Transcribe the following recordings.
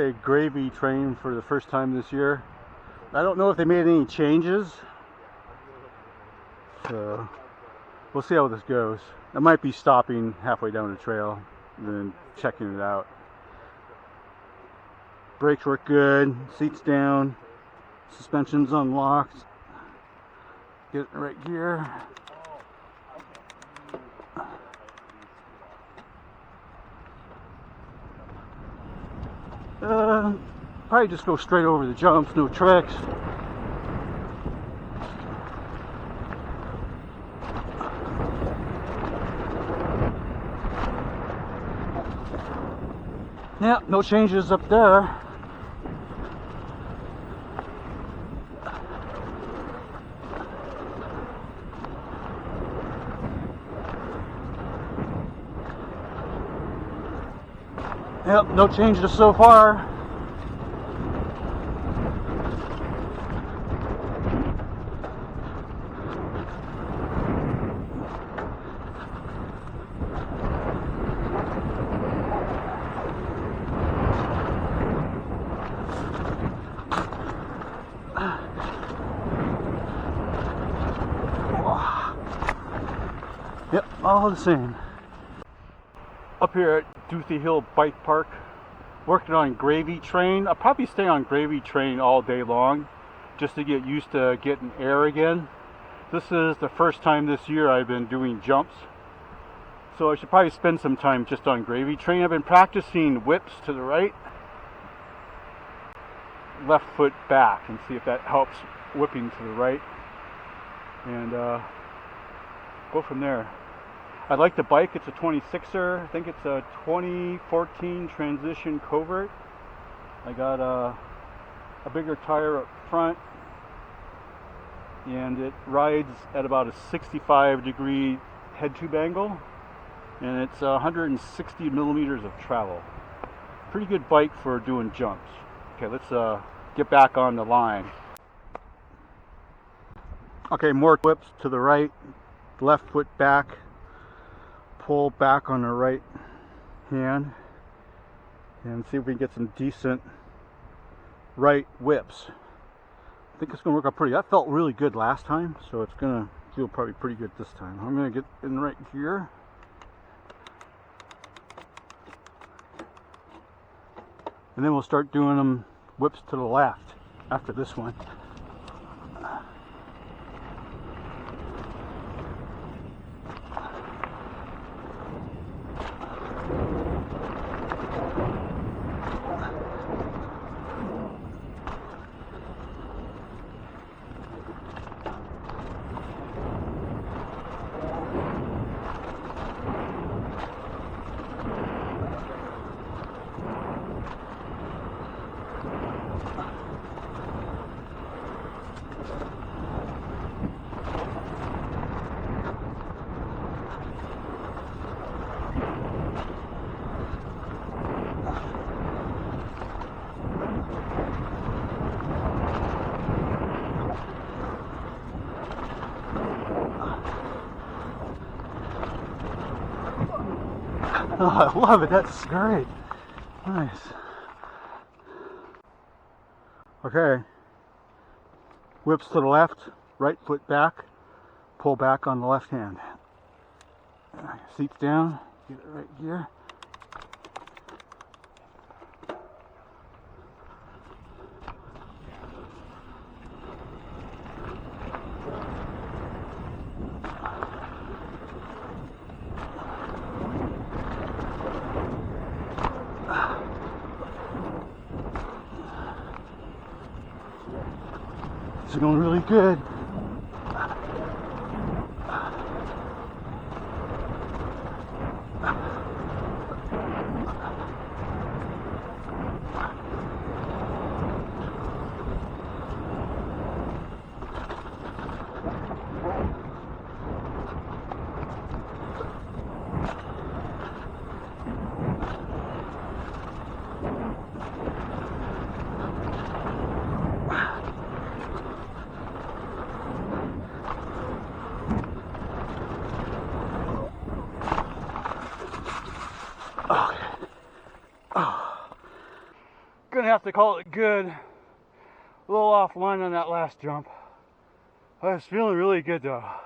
A gravy train for the first time this year. I don't know if they made any changes, so we'll see how this goes. I might be stopping halfway down the trail and then checking it out. Brakes work good, seats down, suspension's unlocked. Get it in the right gear. Probably just go straight over the jumps, no tricks. Yeah, no changes up there. Yep, no changes so far. Yep, all the same. Up here at Duthie Hill Bike Park, working on gravy train. I'll probably stay on gravy train all day long just to get used to getting air again. This is the first time this year I've been doing jumps, so I should probably spend some time just on gravy train. I've been practicing whips to the right, left foot back, and see if that helps whipping to the right, and go from there. I like the bike. It's a 26er. I think it's a 2014 Transition Covert. I got a bigger tire up front, and it rides at about a 65-degree head tube angle, and it's 160 millimeters of travel. Pretty good bike for doing jumps. Okay, let's get back on the line. Okay, more whips to the right, left foot back. Pull back on the right hand and see if we can get some decent right whips. I think it's going to work out pretty. That felt really good last time, so it's going to feel probably pretty good this time. I'm going to get in the right gear. And then we'll start doing them whips to the left after this one. Oh, I love it. That's great. Nice. Okay. Whips to the left, right foot back, pull back on the left hand. Seats down, get it right gear. This is going really good. gonna have to call it good. A little offline on that last jump. I was feeling really good though. A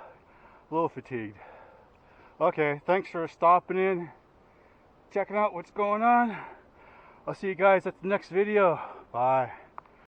little fatigued. Okay, thanks for stopping in, checking out what's going on. I'll see you guys at the next video. Bye.